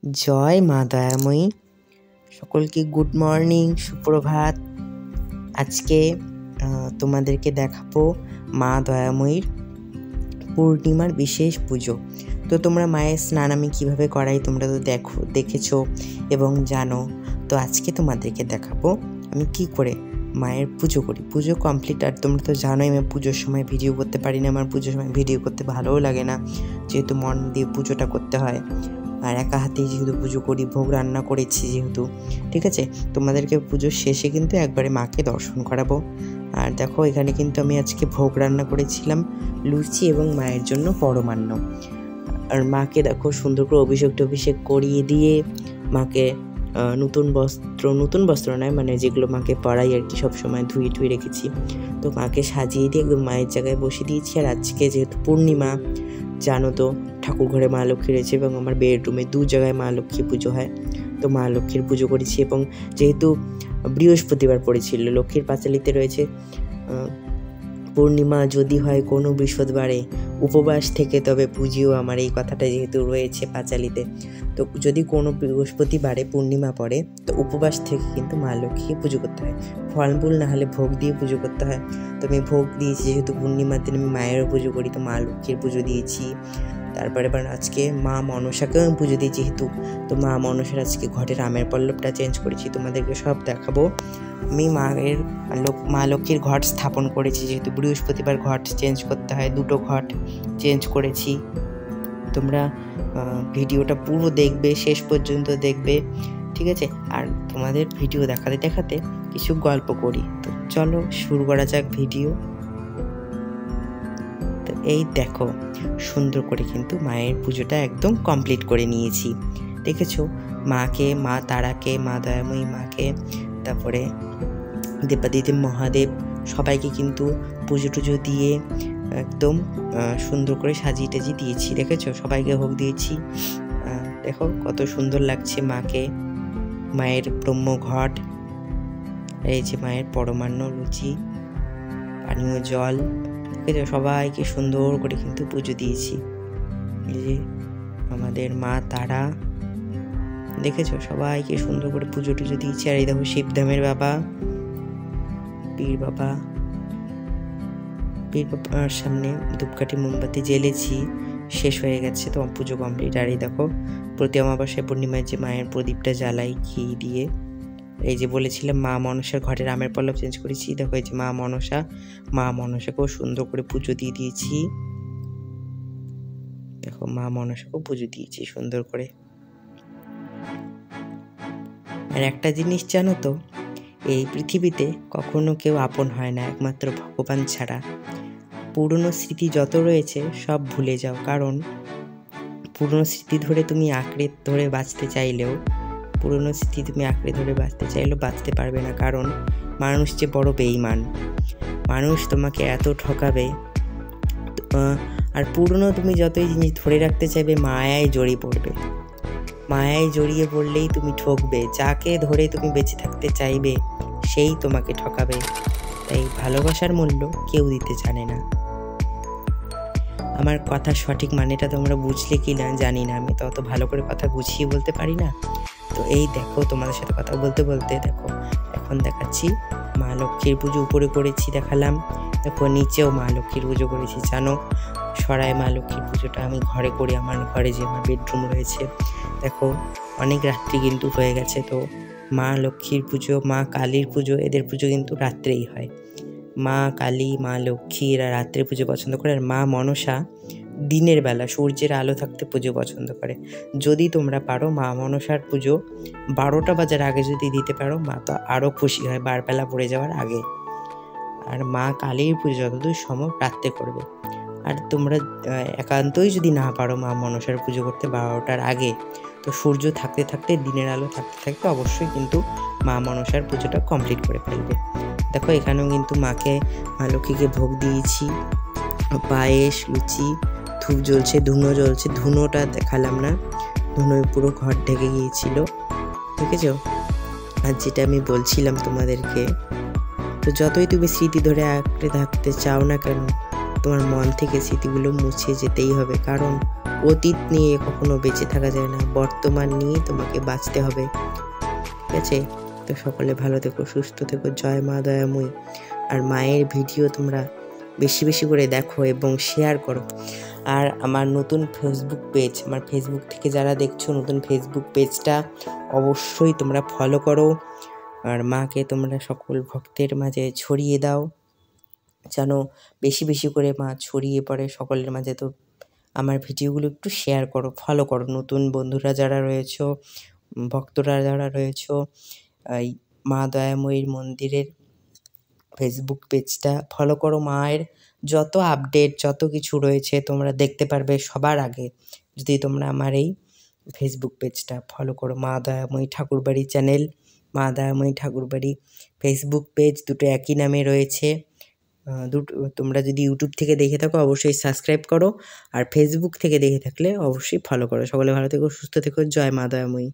জয় মা দয়াময়ী। সকলকে good morning, সুপ্রভাত। আজকে তোমাদেরকে দেখাবো মা দয়াময়ীর পূর্ণিমার বিশেষ পুজো। তো তোমরা মায়ের স্নান আমি কীভাবে করাই তোমরা তো দেখেছো এবং জানো। তো আজকে তোমাদেরকে দেখাবো আমি কি করে মায়ের পুজো করি। পুজো কমপ্লিট, আর তোমরা তো জানোই আমি পুজোর সময় ভিডিও করতে পারি না। আমার পুজোর সময় ভিডিও করতে ভালোও লাগে না, যেহেতু মন দিয়ে পুজোটা করতে হয়। আর একা হাতেই যেহেতু পুজো করি, ভোগ রান্না করেছি যেহেতু, ঠিক আছে। তোমাদেরকে পুজোর শেষে কিন্তু একবারে মাকে দর্শন করাবো। আর দেখো এখানে কিন্তু আমি আজকে ভোগ রান্না করেছিলাম, লুচি এবং মায়ের জন্য পরমান্ন। আর মাকে দেখো সুন্দর করে অভিষেক করিয়ে দিয়ে মাকে নতুন বস্ত্র নয়, মানে যেগুলো মাকে পরাই আর কি, সবসময় ধুয়ে রেখেছি। তো মাকে সাজিয়ে দিয়ে একদম মায়ের জায়গায় বসে দিয়েছি। আর আজকে যেহেতু পূর্ণিমা, জানো তো ঠাকুর ঘরে মা লক্ষ্মী রয়েছে এবং আমার বেডরুমে দু জায়গায় মা লক্ষ্মী পুজো হয়। তো মা লক্ষ্মীর পুজো করেছি এবং যেহেতু বৃহস্পতিবার পড়েছিল, লক্ষ্মীর পাঁচালিতে রয়েছে পূর্ণিমা যদি হয় কোনো বৃহস্পতিবারে উপবাস থেকে তবে পুজিও, আমার এই কথাটা যেহেতু রয়েছে পাঁচালিতে। তো যদি কোনো বৃহস্পতিবারে পূর্ণিমা পড়ে তো উপবাস থেকে কিন্তু মা লক্ষ্মীকে পুজো করতে হয়, ফলমূল না হলে ভোগ দিয়ে পুজো করতে হয়। তো আমি ভোগ দিয়েছি, যেহেতু পূর্ণিমার দিন আমি মায়েরও পুজো করি, তো মা লক্ষ্মীর পুজো দিয়েছি। তারপরে এবার আজকে মা মনসাকেও আমি পুজো দিই যেহেতু। তো মা মনসার আজকে ঘটের আমের পল্লবটা চেঞ্জ করেছি, তোমাদেরকে সব দেখাবো। আমি মা লক্ষ্মীর ঘট স্থাপন করেছি, যেহেতু বৃহস্পতিবার ঘট চেঞ্জ করতে হয়, দুটো ঘট চেঞ্জ করেছি। তোমরা ভিডিওটা পুরো দেখবে, শেষ পর্যন্ত দেখবে, ঠিক আছে। আর তোমাদের ভিডিও দেখাতে কিছু গল্প করি। তো চলো শুরু করা যাক ভিডিও। তো এই দেখো সুন্দর করে কিন্তু মায়ের পুজোটা একদম কমপ্লিট করে নিয়েছি, দেখেছো। মাকে, মা তারাকে, মা দয়াময়ী মাকে, তারপরে দেবাদিদেব মহাদেব সবাইকে কিন্তু পুজো টুজো দিয়ে একদম সুন্দর করে সাজিয়ে টাজিয়ে দিয়েছি, দেখেছো। সবাইকে ভোগ দিয়েছি। দেখো কত সুন্দর লাগছে মাকে। মায়ের ব্রহ্মঘট, এই যে মায়ের পরমান্ন, লুচি, পানীয় জল, ঠিক আছে। সবাইকে সুন্দর করে কিন্তু পুজো দিয়েছি। এই যে আমাদের মা তারা, দেখেছো, সবাইকে সুন্দর করে পুজো টুজো দিয়েছি। আর এই দেখো শিবধামের বাবা, পীর বাবার সামনে ধূপকাঠি মোমবাতি জ্বেলেছি, শেষ হয়ে গেছে, তো পুজো কমপ্লিট। আর এই দেখো প্রতি অমাবস্যায় পূর্ণিমায় যে মায়ের প্রদীপটা জ্বালাই ঘি দিয়ে। এই যে বলেছিলাম মা মনসার ঘটের আমের পল্লব চেঞ্জ করেছি, দেখো এই যে মা মনসাকেও সুন্দর করে পুজো দিয়ে দিয়েছি। দেখো মা মনসাকেও পুজো দিয়েছি সুন্দর করে। আর একটা জিনিস জানো তো, এই পৃথিবীতে কখনো কেউ আপন হয় না একমাত্র ভগবান ছাড়া। পুরনো স্মৃতি যত রয়েছে সব ভুলে যাও, কারণ পুরনো স্মৃতি ধরে তুমি আঁকড়ে ধরে বাঁচতে চাইলেও বাঁচতে পারবে না, কারণ মানুষ যে বড় বেঈমান। মানুষ তোমাকে এত ঠকাবে। আর পুরনো তুমি যতই জিনিস ধরে রাখতে চাইবে, মায়ায় জড়িয়ে পড়লেই তুমি ঠকবে। যাকে ধরে তুমি বেঁচে থাকতে চাইবে সেই তোমাকে ঠকাবে। তাই ভালোবাসার মূল্য কেউ দিতে জানে না। আমার কথা সঠিক মানেটা তোমরা বুঝলে কি না জানি না, আমি তো অত ভালো করে কথা গুছিয়ে বলতে পারি না। তো এই দেখো তোমাদের সাথে কথা বলতে দেখো এখন দেখাচ্ছি মা লক্ষ্মীর পুজো উপরে করেছি, দেখালাম। দেখো নিচেও মা লক্ষ্মীর পুজো করেছি, জানো। সরায় মা লক্ষ্মীর পুজোটা আমি ঘরে করি, আমার ঘরে যে আমার বেডরুম রয়েছে। দেখো অনেক রাত্রি কিন্তু হয়ে গেছে। তো মা লক্ষ্মীর পুজো, মা কালীর পুজো, এদের পুজো কিন্তু রাত্রেই হয়। মা কালী, মা লক্ষ্মী এরা রাত্রে পুজো পছন্দ করে। আর মা মনসা দিনের বেলা সূর্যের আলো থাকতে পুজো পছন্দ করে। যদি তোমরা পারো মা মনসার পুজো 12টা বাজার আগে যদি দিতে পারো, মা তো আরও খুশি হয়, বারবেলা পড়ে যাওয়ার আগে। আর মা কালীর পুজো যতদূর সম্ভব রাত্রে করবে। আর তোমরা একান্তই যদি না পারো মা মনসার পুজো করতে 12টার আগে, তো সূর্য থাকতে দিনের আলো থাকতে অবশ্যই কিন্তু মা মনসার পুজোটা কমপ্লিট করে ফেলবে। দেখো এখানেও কিন্তু মা লক্ষ্মীকে ভোগ দিয়েছি, পায়েস, লুচি, ধূপ জ্বলছে, ধুনো জ্বলছে। ধুনোটা দেখালাম না, ধুনোয় পুরো ঘর ঢেকে গিয়েছিল, দেখেছো। আর যেটা আমি বলছিলাম তোমাদেরকে, তো যতই তুমি স্মৃতি ধরে আঁকড়ে থাকতে চাও না কেন, তোমার মন থেকে স্মৃতিগুলো মুছে যেতেই হবে, কারণ অতীত নিয়ে কখনো বেঁচে থাকা যায় না, বর্তমান নিয়ে তোমাকে বাঁচতে হবে, ঠিক আছে? তো সকলে ভালো থেকো, সুস্থ থেকো, জয় মা দয়াময়ী। আর মায়ের ভিডিও তোমরা বেশি বেশি করে দেখো এবং শেয়ার করো। আর আমার নতুন ফেসবুক পেজ, আমার ফেসবুক থেকে যারা দেখছো নতুন ফেসবুক পেজটা অবশ্যই তোমরা ফলো করো। আর মাকে তোমরা সকল ভক্তের মাঝে ছড়িয়ে দাও, যেন বেশি বেশি করে মা ছড়িয়ে পড়ে সকলের মাঝে। তো আমার ভিডিওগুলো একটু শেয়ার করো, ফলো করো। নতুন বন্ধুরা যারা রয়েছো, ভক্তরা যারা রয়েছো, এই মা দয়াময়ীর মন্দিরের ফেসবুক পেজটা ফলো করো। মায়ের যত আপডেট যত কিছু রয়েছে তোমরা দেখতে পারবে সবার আগে যদি তোমরা আমার এই ফেসবুক পেজটা ফলো করো। মা দয়াময়ী ঠাকুরবাড়ি চ্যানেল, মা দয়াময়ী ঠাকুরবাড়ি ফেসবুক পেজ, দুটো একই নামে রয়েছে। তোমরা যদি ইউটিউব থেকে দেখে থাকো অবশ্যই সাবস্ক্রাইব করো, আর ফেসবুক থেকে দেখে থাকলে অবশ্যই ফলো করো। সকলে ভালো থেকো, সুস্থ থেকো, জয় মা দয়াময়ী।